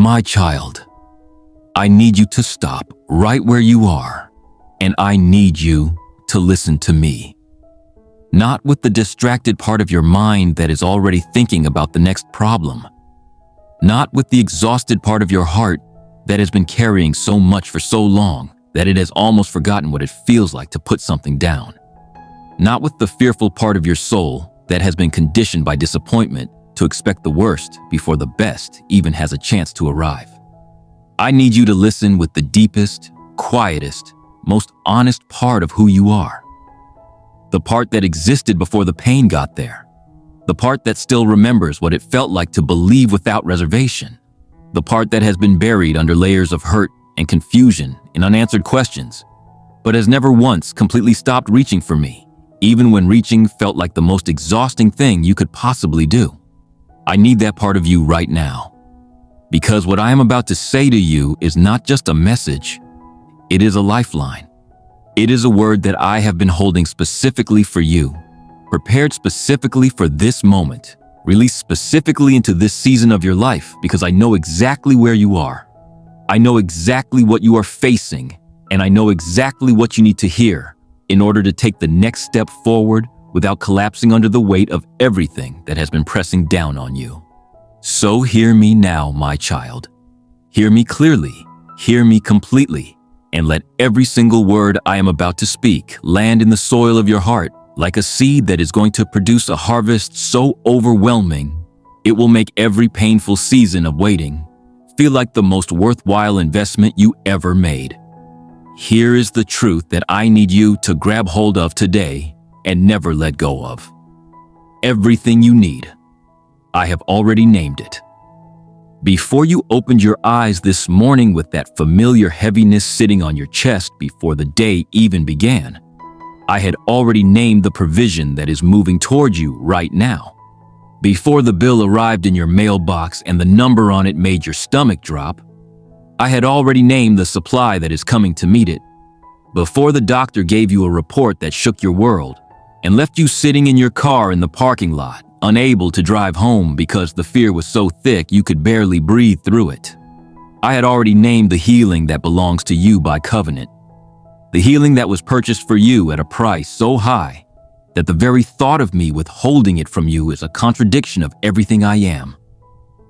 My child, I need you to stop right where you are, and I need you to listen to me. Not with the distracted part of your mind that is already thinking about the next problem. Not with the exhausted part of your heart that has been carrying so much for so long that it has almost forgotten what it feels like to put something down. Not with the fearful part of your soul that has been conditioned by disappointment to expect the worst before the best even has a chance to arrive. I need you to listen with the deepest, quietest, most honest part of who you are. The part that existed before the pain got there. The part that still remembers what it felt like to believe without reservation. The part that has been buried under layers of hurt and confusion and unanswered questions, but has never once completely stopped reaching for me, even when reaching felt like the most exhausting thing you could possibly do. I need that part of you right now. Because what I am about to say to you is not just a message, it is a lifeline. It is a word that I have been holding specifically for you, prepared specifically for this moment, released specifically into this season of your life because I know exactly where you are. I know exactly what you are facing, and I know exactly what you need to hear in order to take the next step forward without collapsing under the weight of everything that has been pressing down on you. So hear me now, my child. Hear me clearly, hear me completely, and let every single word I am about to speak land in the soil of your heart like a seed that is going to produce a harvest so overwhelming, it will make every painful season of waiting feel like the most worthwhile investment you ever made. Here is the truth that I need you to grab hold of today and never let go of. Everything you need, I have already named it. Before you opened your eyes this morning with that familiar heaviness sitting on your chest before the day even began, I had already named the provision that is moving toward you right now. Before the bill arrived in your mailbox and the number on it made your stomach drop, I had already named the supply that is coming to meet it. Before the doctor gave you a report that shook your world and left you sitting in your car in the parking lot, unable to drive home because the fear was so thick you could barely breathe through it, I had already named the healing that belongs to you by covenant. The healing that was purchased for you at a price so high that the very thought of me withholding it from you is a contradiction of everything I am.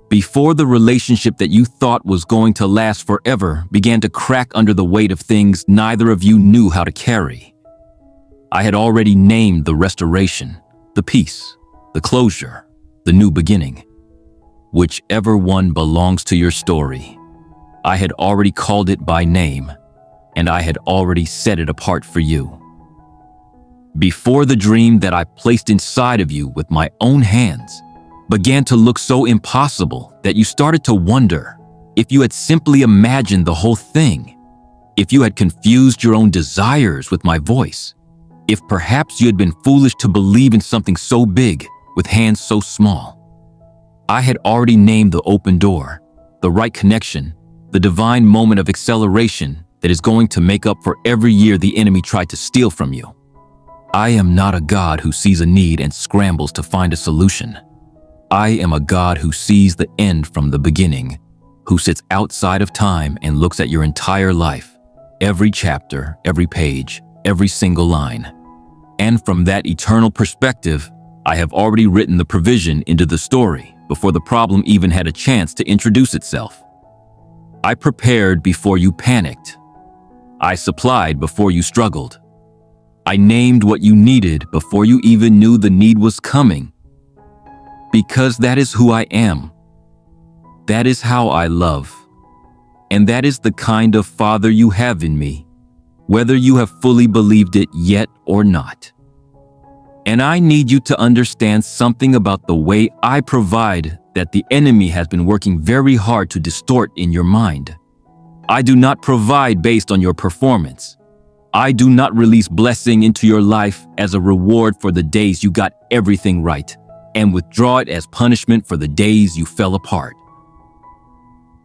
Before the relationship that you thought was going to last forever began to crack under the weight of things neither of you knew how to carry, I had already named the restoration, the peace, the closure, the new beginning. Whichever one belongs to your story, I had already called it by name, and I had already set it apart for you. Before the dream that I placed inside of you with my own hands began to look so impossible that you started to wonder if you had simply imagined the whole thing, if you had confused your own desires with my voice, if perhaps you had been foolish to believe in something so big with hands so small. I had already named the open door, the right connection, the divine moment of acceleration that is going to make up for every year the enemy tried to steal from you. I am not a God who sees a need and scrambles to find a solution. I am a God who sees the end from the beginning, who sits outside of time and looks at your entire life, every chapter, every page, every single line. And from that eternal perspective, I have already written the provision into the story before the problem even had a chance to introduce itself. I prepared before you panicked. I supplied before you struggled. I named what you needed before you even knew the need was coming. Because that is who I am. That is how I love. And that is the kind of Father you have in me, whether you have fully believed it yet or not. And I need you to understand something about the way I provide that the enemy has been working very hard to distort in your mind. I do not provide based on your performance. I do not release blessing into your life as a reward for the days you got everything right and withdraw it as punishment for the days you fell apart.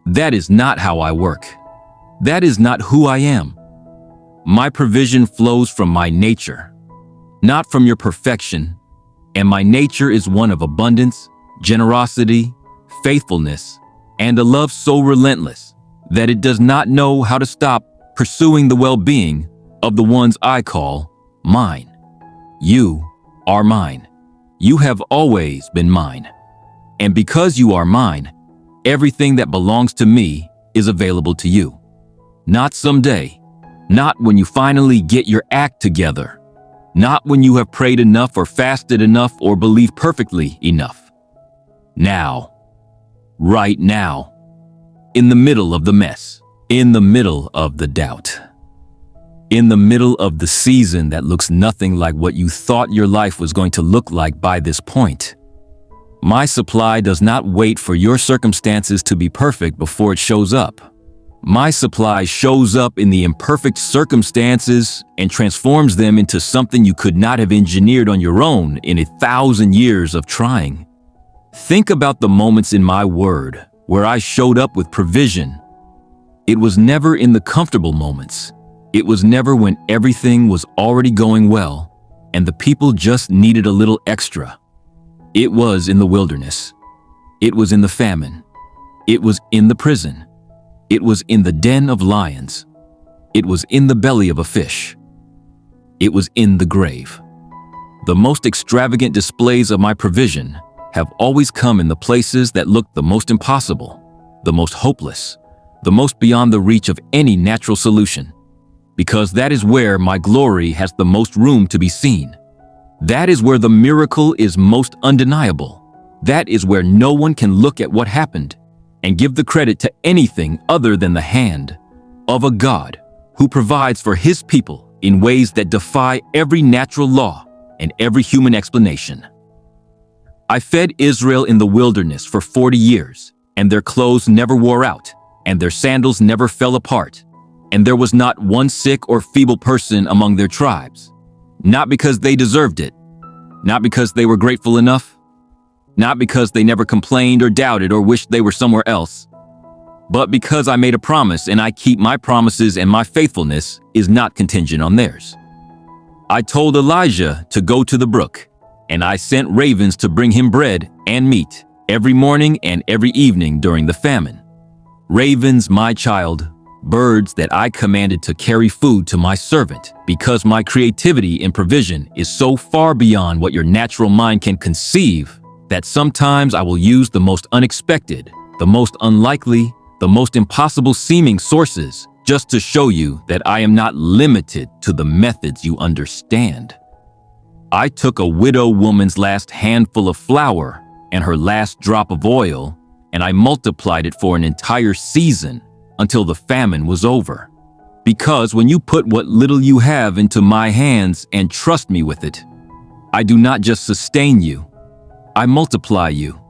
That is not how I work. That is not who I am. My provision flows from my nature, not from your perfection, and my nature is one of abundance, generosity, faithfulness, and a love so relentless that it does not know how to stop pursuing the well-being of the ones I call mine. You are mine. You have always been mine. And because you are mine, everything that belongs to me is available to you. Not someday, not when you finally get your act together, not when you have prayed enough or fasted enough or believed perfectly enough. Now, right now, in the middle of the mess, in the middle of the doubt, in the middle of the season that looks nothing like what you thought your life was going to look like by this point. My supply does not wait for your circumstances to be perfect before it shows up. My supply shows up in the imperfect circumstances and transforms them into something you could not have engineered on your own in 1,000 years of trying. Think about the moments in my word where I showed up with provision. It was never in the comfortable moments. It was never when everything was already going well and the people just needed a little extra. It was in the wilderness. It was in the famine. It was in the prison. It was in the den of lions. It was in the belly of a fish. It was in the grave. The most extravagant displays of my provision have always come in the places that look the most impossible, the most hopeless, the most beyond the reach of any natural solution, because that is where my glory has the most room to be seen. That is where the miracle is most undeniable. That is where no one can look at what happened and give the credit to anything other than the hand of a God who provides for his people in ways that defy every natural law and every human explanation. I fed Israel in the wilderness for 40 years, and their clothes never wore out, and their sandals never fell apart, and there was not one sick or feeble person among their tribes. Not because they deserved it, not because they were grateful enough, not because they never complained or doubted or wished they were somewhere else, but because I made a promise and I keep my promises, and my faithfulness is not contingent on theirs. I told Elijah to go to the brook, and I sent ravens to bring him bread and meat every morning and every evening during the famine. Ravens, my child, birds that I commanded to carry food to my servant, because my creativity in provision is so far beyond what your natural mind can conceive that sometimes I will use the most unexpected, the most unlikely, the most impossible seeming sources just to show you that I am not limited to the methods you understand. I took a widow woman's last handful of flour and her last drop of oil, and I multiplied it for an entire season until the famine was over. Because when you put what little you have into my hands and trust me with it, I do not just sustain you, I multiply you.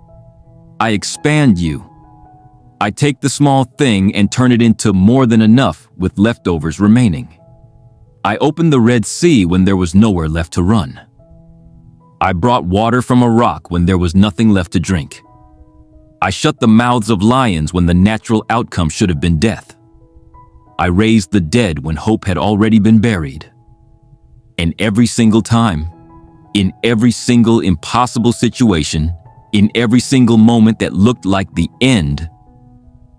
I expand you. I take the small thing and turn it into more than enough with leftovers remaining. I opened the Red Sea when there was nowhere left to run. I brought water from a rock when there was nothing left to drink. I shut the mouths of lions when the natural outcome should have been death. I raised the dead when hope had already been buried. And every single time, in every single impossible situation, in every single moment that looked like the end,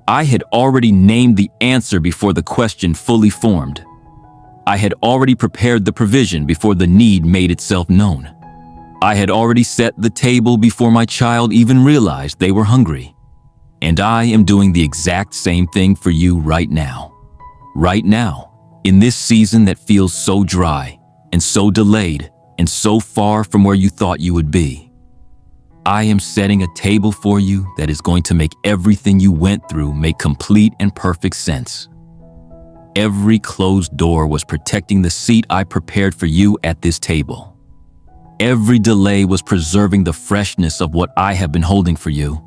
I had already named the answer before the question fully formed. I had already prepared the provision before the need made itself known. I had already set the table before my child even realized they were hungry. And I am doing the exact same thing for you right now. Right now, in this season that feels so dry and so delayed and so far from where you thought you would be. I am setting a table for you that is going to make everything you went through make complete and perfect sense. Every closed door was protecting the seat I prepared for you at this table. Every delay was preserving the freshness of what I have been holding for you.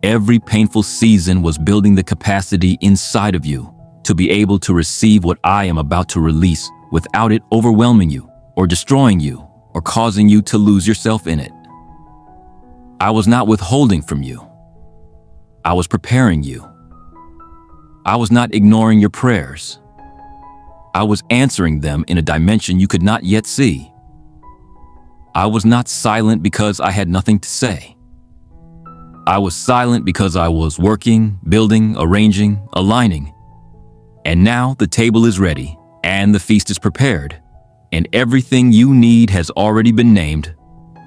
Every painful season was building the capacity inside of you to be able to receive what I am about to release without it overwhelming you or destroying you or causing you to lose yourself in it. I was not withholding from you. I was preparing you. I was not ignoring your prayers. I was answering them in a dimension you could not yet see. I was not silent because I had nothing to say. I was silent because I was working, building, arranging, aligning. And now the table is ready, and the feast is prepared, and everything you need has already been named.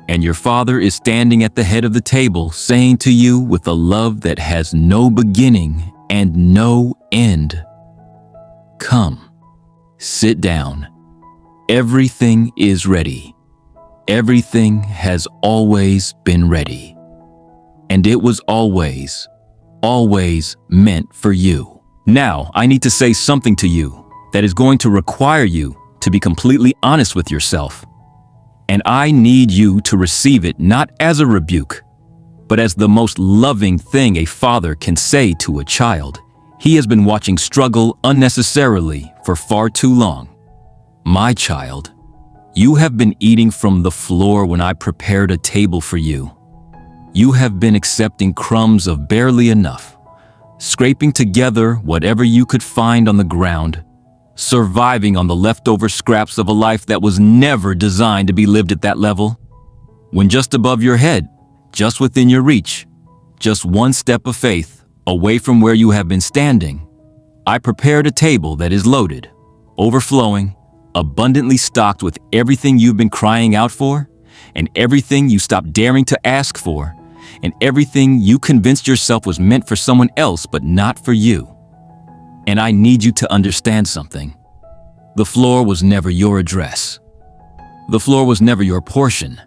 And your Father is standing at the head of the table, saying to you with a love that has no beginning and no end, "Come, sit down. Everything is ready. Everything has always been ready. And it was always, always meant for you." Now, I need to say something to you that is going to require you to be completely honest with yourself. And I need you to receive it not as a rebuke, but as the most loving thing a father can say to a child. He has been watching struggle unnecessarily for far too long. My child, you have been eating from the floor when I prepared a table for you. You have been accepting crumbs of barely enough, scraping together whatever you could find on the ground, surviving on the leftover scraps of a life that was never designed to be lived at that level. When just above your head, just within your reach, just one step of faith away from where you have been standing, I prepared a table that is loaded, overflowing, abundantly stocked with everything you've been crying out for, and everything you stopped daring to ask for, and everything you convinced yourself was meant for someone else but not for you. And I need you to understand something. The floor was never your address. The floor was never your portion.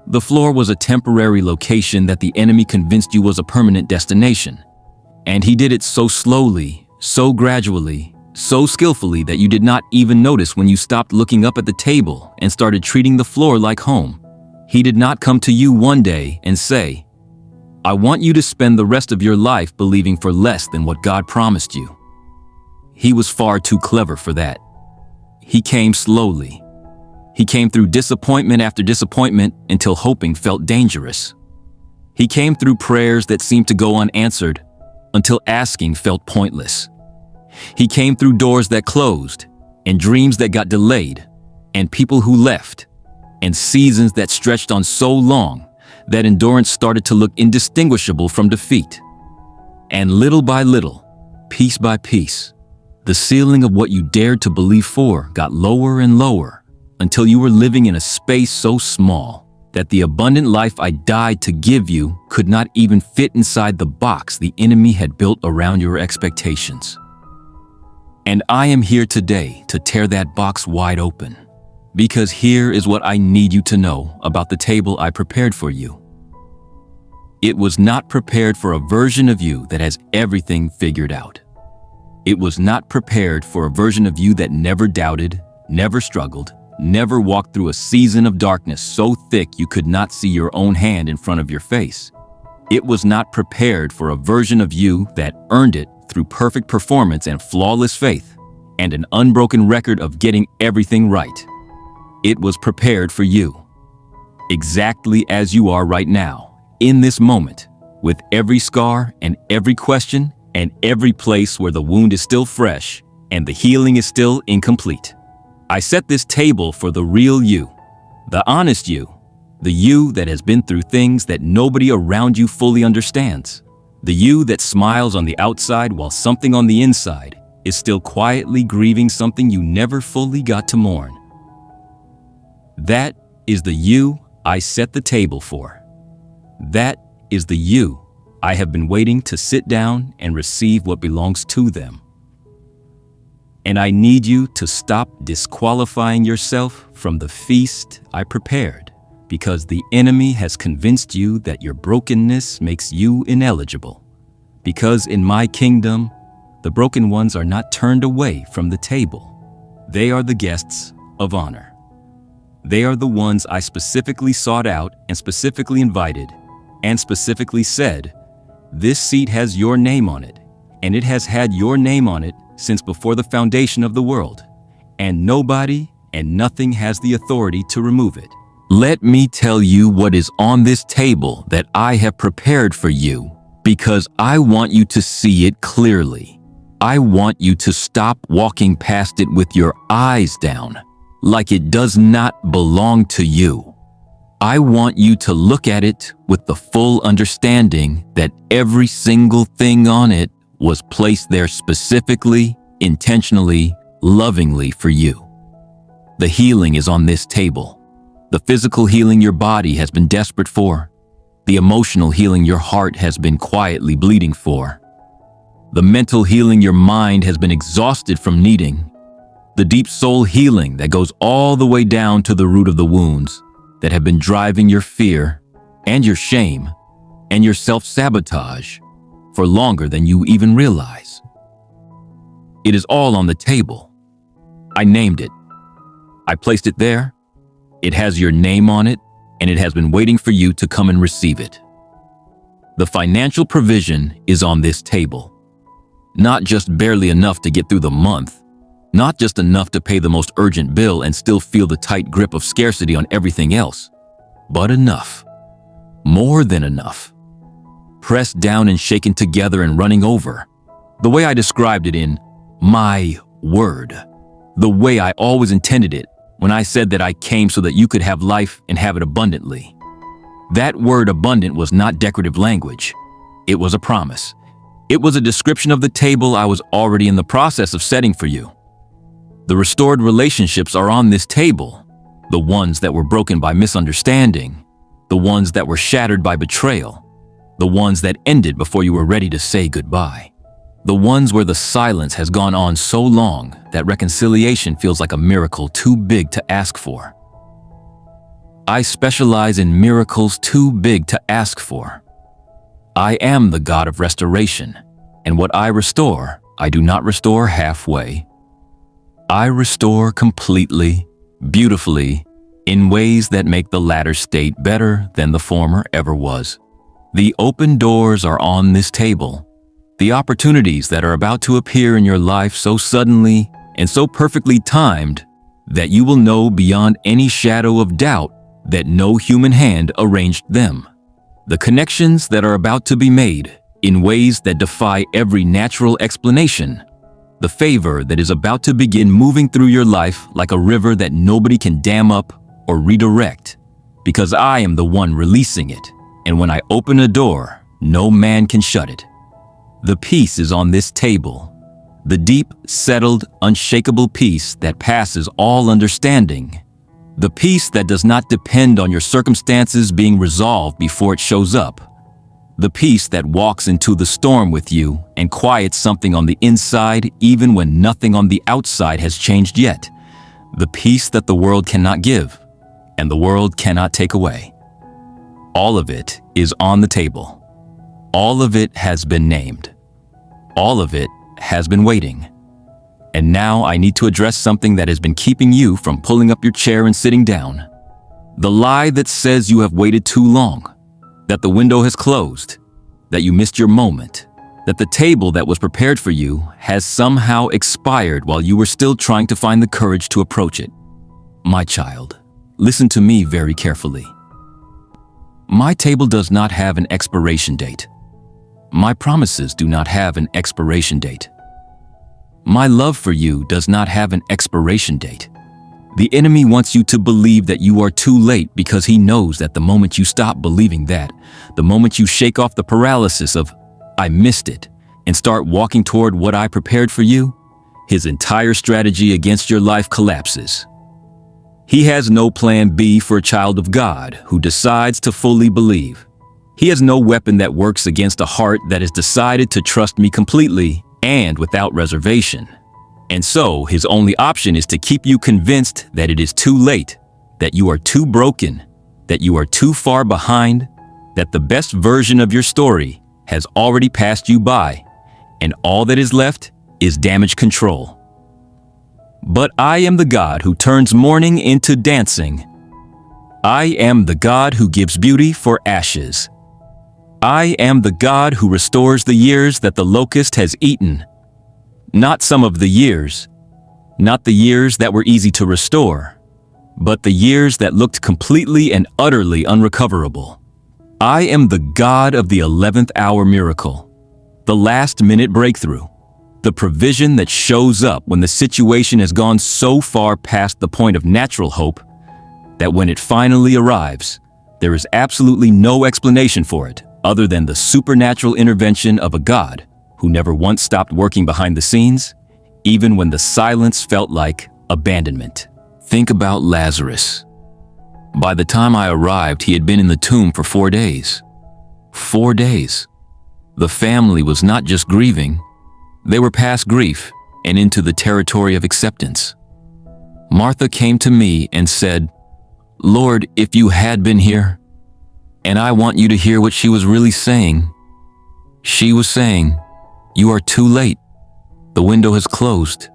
The floor was a temporary location that the enemy convinced you was a permanent destination. And he did it so slowly, so gradually, so skillfully that you did not even notice when you stopped looking up at the table and started treating the floor like home. He did not come to you one day and say, "I want you to spend the rest of your life believing for less than what God promised you." He was far too clever for that. He came slowly. He came through disappointment after disappointment until hoping felt dangerous. He came through prayers that seemed to go unanswered until asking felt pointless. He came through doors that closed, and dreams that got delayed, and people who left, and seasons that stretched on so long that endurance started to look indistinguishable from defeat. And little by little, piece by piece, the ceiling of what you dared to believe for got lower and lower until you were living in a space so small that the abundant life I died to give you could not even fit inside the box the enemy had built around your expectations. And I am here today to tear that box wide open, because here is what I need you to know about the table I prepared for you. It was not prepared for a version of you that has everything figured out. It was not prepared for a version of you that never doubted, never struggled, never walked through a season of darkness so thick you could not see your own hand in front of your face. It was not prepared for a version of you that earned it through perfect performance and flawless faith, and an unbroken record of getting everything right. It was prepared for you, exactly as you are right now, in this moment, with every scar and every question and every place where the wound is still fresh and the healing is still incomplete. I set this table for the real you, the honest you, the you that has been through things that nobody around you fully understands, the you that smiles on the outside while something on the inside is still quietly grieving something you never fully got to mourn. That is the you I set the table for. That is the you I have been waiting to sit down and receive what belongs to them. And I need you to stop disqualifying yourself from the feast I prepared, because the enemy has convinced you that your brokenness makes you ineligible. Because in my kingdom, the broken ones are not turned away from the table. They are the guests of honor. They are the ones I specifically sought out and specifically invited and specifically said, "This seat has your name on it, and it has had your name on it since before the foundation of the world, and nobody and nothing has the authority to remove it." Let me tell you what is on this table that I have prepared for you, because I want you to see it clearly. I want you to stop walking past it with your eyes down, like it does not belong to you. I want you to look at it with the full understanding that every single thing on it was placed there specifically, intentionally, lovingly for you. The healing is on this table. The physical healing your body has been desperate for. The emotional healing your heart has been quietly bleeding for. The mental healing your mind has been exhausted from needing. The deep soul healing that goes all the way down to the root of the wounds that have been driving your fear and your shame and your self-sabotage for longer than you even realize. It is all on the table. I named it. I placed it there. It has your name on it, and it has been waiting for you to come and receive it. The financial provision is on this table. Not just barely enough to get through the month, not just enough to pay the most urgent bill and still feel the tight grip of scarcity on everything else, but enough. More than enough. Pressed down and shaken together and running over. The way I described it in my word. The way I always intended it when I said that I came so that you could have life and have it abundantly. That word abundant was not decorative language. It was a promise. It was a description of the table I was already in the process of setting for you. The restored relationships are on this table. The ones that were broken by misunderstanding. The ones that were shattered by betrayal. The ones that ended before you were ready to say goodbye. The ones where the silence has gone on so long that reconciliation feels like a miracle too big to ask for. I specialize in miracles too big to ask for. I am the God of restoration, and what I restore, I do not restore halfway. I restore completely, beautifully, in ways that make the latter state better than the former ever was. The open doors are on this table. The opportunities that are about to appear in your life so suddenly and so perfectly timed that you will know beyond any shadow of doubt that no human hand arranged them. The connections that are about to be made in ways that defy every natural explanation. The favor that is about to begin moving through your life like a river that nobody can dam up or redirect, because I am the one releasing it, and when I open a door, no man can shut it. The peace is on this table. The deep, settled, unshakable peace that passes all understanding. The peace that does not depend on your circumstances being resolved before it shows up. The peace that walks into the storm with you and quiets something on the inside even when nothing on the outside has changed yet. The peace that the world cannot give and the world cannot take away. All of it is on the table. All of it has been named. All of it has been waiting. And now I need to address something that has been keeping you from pulling up your chair and sitting down. The lie that says you have waited too long, that the window has closed, that you missed your moment, that the table that was prepared for you has somehow expired while you were still trying to find the courage to approach it. My child, listen to me very carefully. My table does not have an expiration date. My promises do not have an expiration date. My love for you does not have an expiration date. The enemy wants you to believe that you are too late because he knows that the moment you stop believing that, the moment you shake off the paralysis of, I missed it, and start walking toward what I prepared for you, his entire strategy against your life collapses. He has no plan B for a child of God who decides to fully believe. He has no weapon that works against a heart that has decided to trust me completely and without reservation. And so his only option is to keep you convinced that it is too late, that you are too broken, that you are too far behind, that the best version of your story has already passed you by, and all that is left is damage control. But I am the God who turns mourning into dancing. I am the God who gives beauty for ashes. I am the God who restores the years that the locust has eaten. Not some of the years, not the years that were easy to restore, but the years that looked completely and utterly unrecoverable. I am the God of the 11th hour miracle, the last-minute breakthrough, the provision that shows up when the situation has gone so far past the point of natural hope that when it finally arrives, There is absolutely no explanation for it other than the supernatural intervention of a God who never once stopped working behind the scenes, even when the silence felt like abandonment. Think about Lazarus. By the time I arrived, he had been in the tomb for 4 days. 4 days. The family was not just grieving, they were past grief and into the territory of acceptance. Martha came to me and said, "Lord, if you had been here," and I want you to hear what she was really saying. She was saying, "You are too late. The window has closed.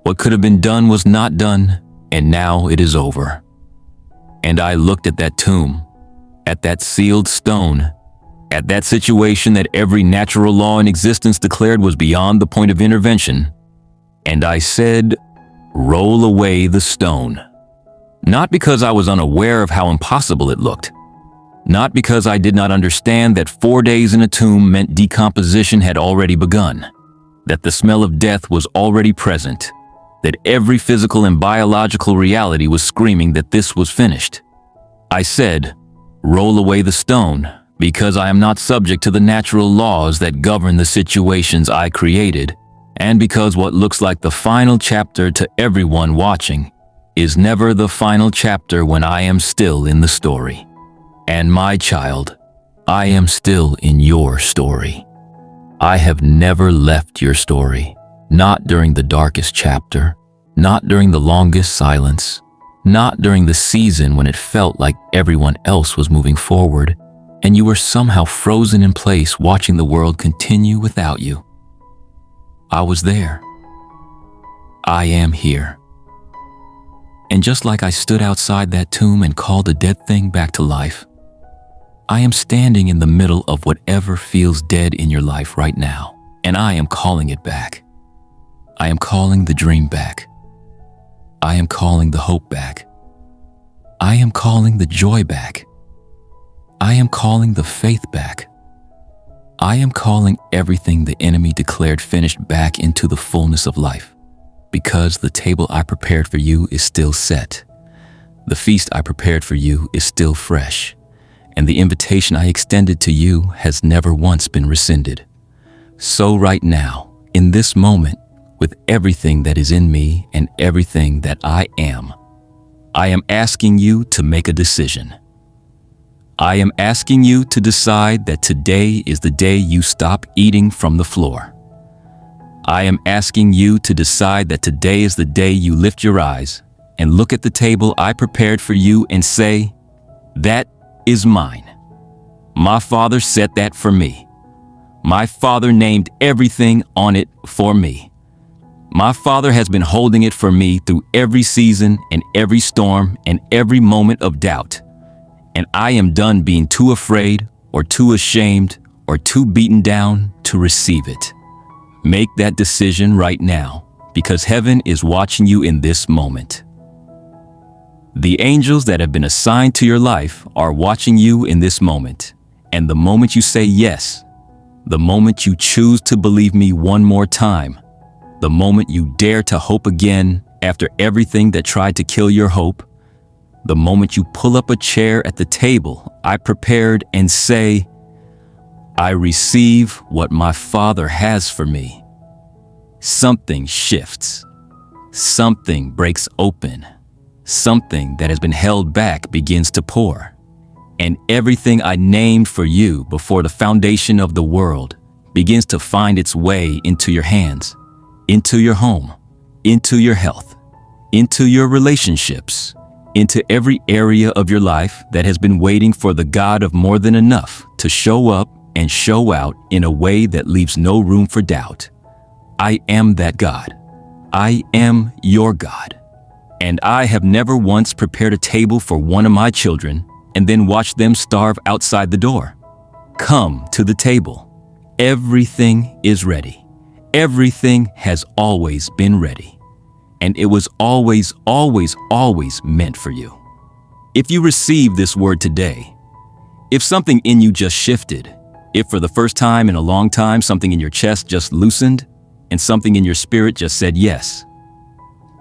What could have been done was not done, and now it is over." And I looked at that tomb, at that sealed stone, at that situation that every natural law in existence declared was beyond the point of intervention, and I said, "Roll away the stone." Not because I was unaware of how impossible it looked, not because I did not understand that 4 days in a tomb meant decomposition had already begun, that the smell of death was already present, that every physical and biological reality was screaming that this was finished. I said, "Roll away the stone," because I am not subject to the natural laws that govern the situations I created, and because what looks like the final chapter to everyone watching is never the final chapter when I am still in the story. And my child, I am still in your story. I have never left your story, not during the darkest chapter, not during the longest silence, not during the season when it felt like everyone else was moving forward, and you were somehow frozen in place watching the world continue without you. I was there. I am here. And just like I stood outside that tomb and called a dead thing back to life, I am standing in the middle of whatever feels dead in your life right now, and I am calling it back. I am calling the dream back. I am calling the hope back. I am calling the joy back. I am calling the faith back. I am calling everything the enemy declared finished back into the fullness of life, because the table I prepared for you is still set. The feast I prepared for you is still fresh, and the invitation I extended to you has never once been rescinded. So right now, in this moment, with everything that is in me and everything that I am asking you to make a decision. I am asking you to decide that today is the day you stop eating from the floor. I am asking you to decide that today is the day you lift your eyes and look at the table I prepared for you and say, "That is mine. My Father set that for me. My Father named everything on it for me. My Father has been holding it for me through every season and every storm and every moment of doubt. And I am done being too afraid or too ashamed or too beaten down to receive it." Make that decision right now, because heaven is watching you in this moment. The angels that have been assigned to your life are watching you in this moment. And the moment you say yes, the moment you choose to believe me one more time, the moment you dare to hope again after everything that tried to kill your hope, the moment you pull up a chair at the table I prepared and say, "I receive what my Father has for me," something shifts. Something breaks open. Something that has been held back begins to pour. And everything I named for you before the foundation of the world begins to find its way into your hands, into your home, into your health, into your relationships, into every area of your life that has been waiting for the God of more than enough to show up and show out in a way that leaves no room for doubt. I am that God. I am your God. And I have never once prepared a table for one of my children and then watched them starve outside the door. Come to the table. Everything is ready. Everything has always been ready. And it was always, always, always meant for you. If you receive this word today, if something in you just shifted, if for the first time in a long time something in your chest just loosened and something in your spirit just said yes,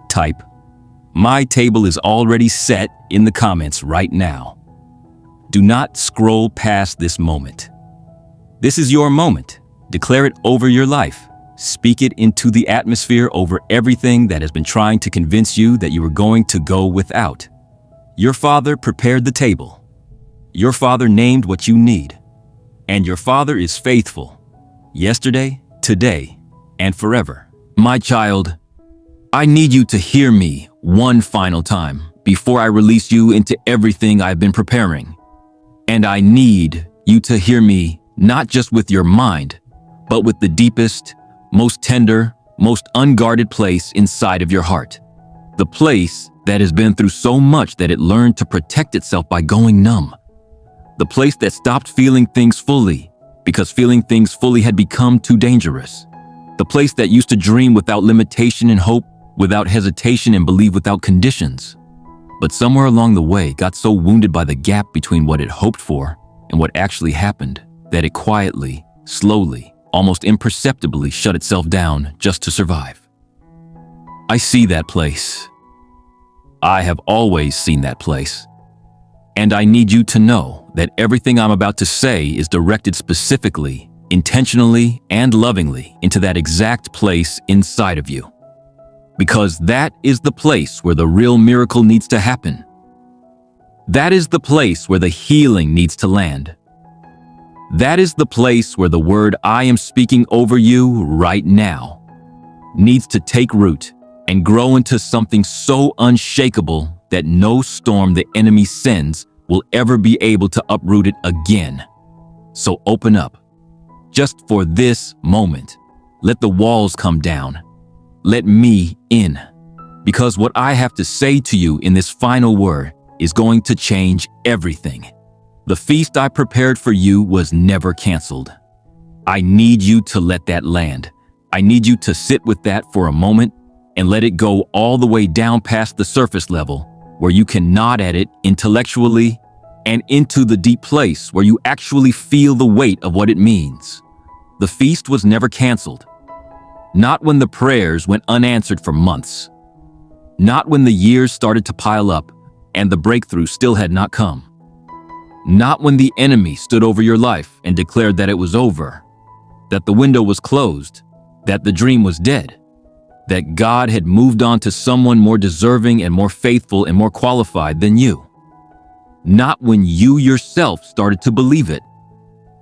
type, "My table is already set" in the comments right now. Do not scroll past this moment. This is your moment. Declare it over your life. Speak it into the atmosphere over everything that has been trying to convince you that you are going to go without. Your Father prepared the table. Your Father named what you need. And your Father is faithful. Yesterday, today, and forever. My child, I need you to hear me one final time before I release you into everything I've been preparing. And I need you to hear me not just with your mind, but with the deepest, most tender, most unguarded place inside of your heart. The place that has been through so much that it learned to protect itself by going numb. The place that stopped feeling things fully because feeling things fully had become too dangerous. The place that used to dream without limitation and hope, without hesitation and believe without conditions. But somewhere along the way got so wounded by the gap between what it hoped for and what actually happened that it quietly, slowly, almost imperceptibly shut itself down just to survive. I see that place. I have always seen that place. And I need you to know that everything I'm about to say is directed specifically, intentionally, and lovingly into that exact place inside of you. Because that is the place where the real miracle needs to happen. That is the place where the healing needs to land. That is the place where the word I am speaking over you right now needs to take root and grow into something so unshakable that no storm the enemy sends will ever be able to uproot it again. So open up. Just for this moment, let the walls come down. Let me in. Because what I have to say to you in this final word is going to change everything. The feast I prepared for you was never canceled. I need you to let that land. I need you to sit with that for a moment and let it go all the way down past the surface level where you can nod at it intellectually and into the deep place where you actually feel the weight of what it means. The feast was never canceled. Not when the prayers went unanswered for months. Not when the years started to pile up and the breakthrough still had not come. Not when the enemy stood over your life and declared that it was over, that the window was closed, that the dream was dead, that God had moved on to someone more deserving and more faithful and more qualified than you. Not when you yourself started to believe it.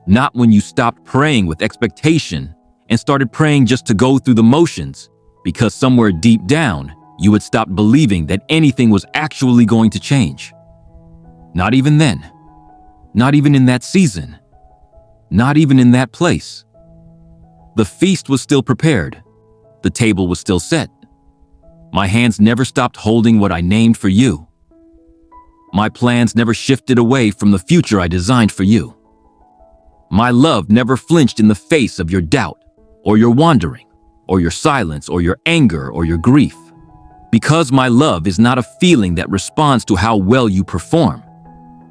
Not when you stopped praying with expectation and started praying just to go through the motions because somewhere deep down you had stopped believing that anything was actually going to change. Not even then. Not even in that season. Not even in that place. The feast was still prepared. The table was still set. My hands never stopped holding what I named for you. My plans never shifted away from the future I designed for you. My love never flinched in the face of your doubt, or your wandering, or your silence, or your anger, or your grief. Because my love is not a feeling that responds to how well you perform.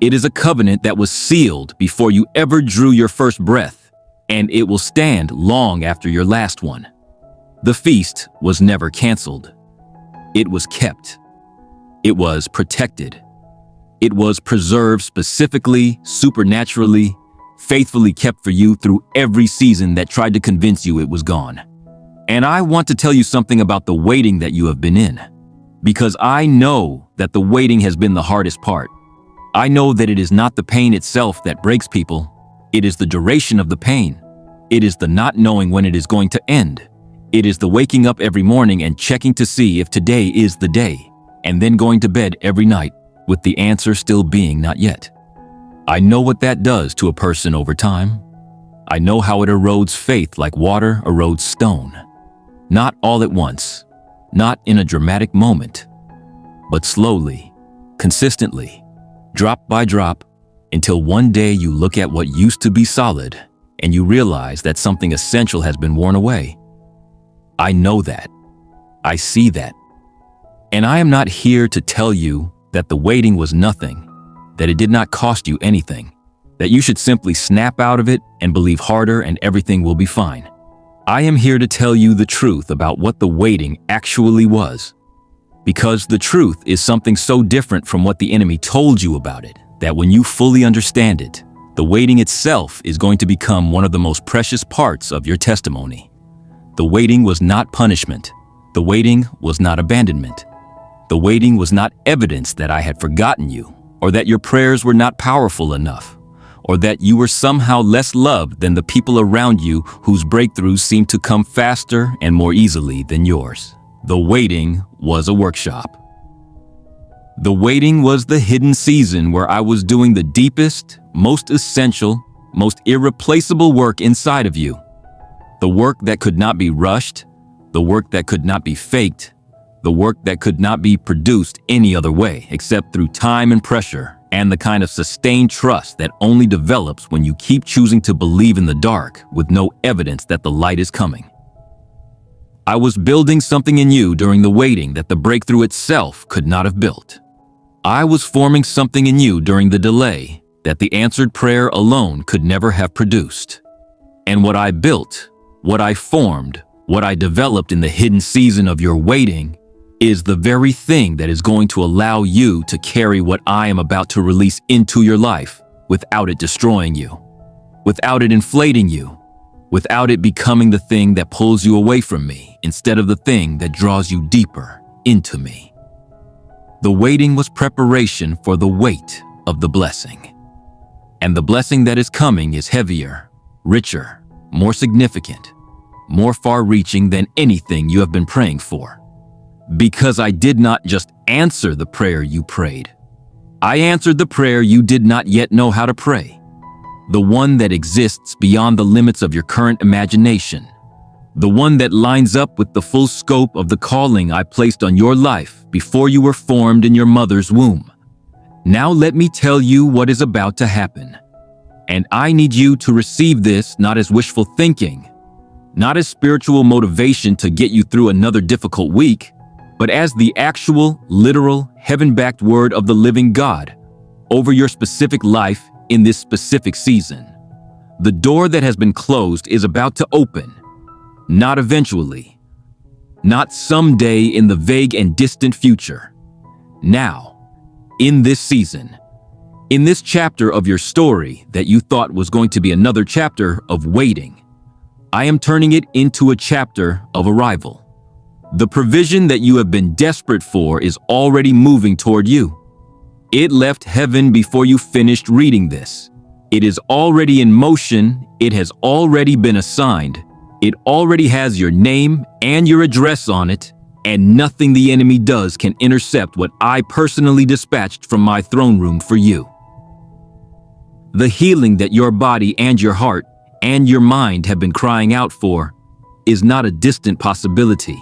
It is a covenant that was sealed before you ever drew your first breath, and it will stand long after your last one. The feast was never canceled. It was kept. It was protected. It was preserved specifically, supernaturally, faithfully kept for you through every season that tried to convince you it was gone. And I want to tell you something about the waiting that you have been in, because I know that the waiting has been the hardest part. I know that it is not the pain itself that breaks people. It is the duration of the pain. It is the not knowing when it is going to end. It is the waking up every morning and checking to see if today is the day, and then going to bed every night with the answer still being not yet. I know what that does to a person over time. I know how it erodes faith like water erodes stone. Not all at once, not in a dramatic moment, but slowly, consistently, drop by drop, until one day you look at what used to be solid and you realize that something essential has been worn away. I know that. I see that. And I am not here to tell you that the waiting was nothing, that it did not cost you anything, that you should simply snap out of it and believe harder and everything will be fine. I am here to tell you the truth about what the waiting actually was. Because the truth is something so different from what the enemy told you about it. that when you fully understand it, the waiting itself is going to become one of the most precious parts of your testimony. The waiting was not punishment. The waiting was not abandonment. The waiting was not evidence that I had forgotten you, or that your prayers were not powerful enough, or that you were somehow less loved than the people around you whose breakthroughs seemed to come faster and more easily than yours. The waiting was a workshop. The waiting was the hidden season where I was doing the deepest, most essential, most irreplaceable work inside of you. The work that could not be rushed, the work that could not be faked, the work that could not be produced any other way except through time and pressure, and the kind of sustained trust that only develops when you keep choosing to believe in the dark with no evidence that the light is coming. I was building something in you during the waiting that the breakthrough itself could not have built. I was forming something in you during the delay that the answered prayer alone could never have produced. And what I built, what I formed, what I developed in the hidden season of your waiting is the very thing that is going to allow you to carry what I am about to release into your life without it destroying you, without it inflating you, without it becoming the thing that pulls you away from me instead of the thing that draws you deeper into me. The waiting was preparation for the weight of the blessing. And the blessing that is coming is heavier, richer, more significant, more far-reaching than anything you have been praying for. Because I did not just answer the prayer you prayed. I answered the prayer you did not yet know how to pray. The one that exists beyond the limits of your current imagination. The one that lines up with the full scope of the calling I placed on your life before you were formed in your mother's womb. Now let me tell you what is about to happen. And I need you to receive this not as wishful thinking, not as spiritual motivation to get you through another difficult week, but as the actual, literal, heaven-backed word of the living God over your specific life in this specific season. The door that has been closed is about to open. Not eventually, not someday in the vague and distant future. Now, in this season, in this chapter of your story that you thought was going to be another chapter of waiting, I am turning it into a chapter of arrival. The provision that you have been desperate for is already moving toward you. It left heaven before you finished reading this. It is already in motion. It has already been assigned. It already has your name and your address on it, and nothing the enemy does can intercept what I personally dispatched from my throne room for you. The healing that your body and your heart and your mind have been crying out for is not a distant possibility.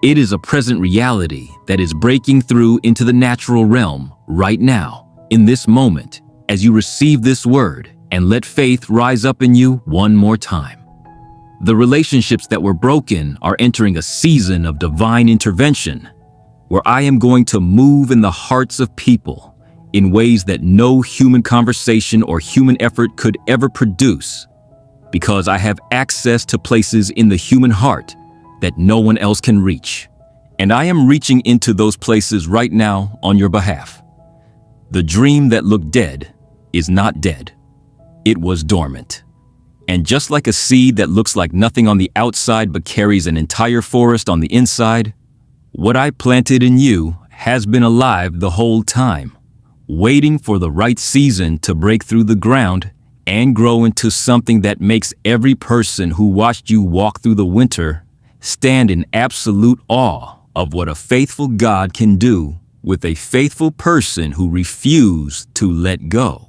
It is a present reality that is breaking through into the natural realm right now, in this moment, as you receive this word and let faith rise up in you one more time. The relationships that were broken are entering a season of divine intervention, where I am going to move in the hearts of people in ways that no human conversation or human effort could ever produce, because I have access to places in the human heart that no one else can reach. And I am reaching into those places right now on your behalf. The dream that looked dead is not dead. It was dormant. And just like a seed that looks like nothing on the outside but carries an entire forest on the inside, what I planted in you has been alive the whole time, waiting for the right season to break through the ground and grow into something that makes every person who watched you walk through the winter stand in absolute awe of what a faithful God can do with a faithful person who refused to let go.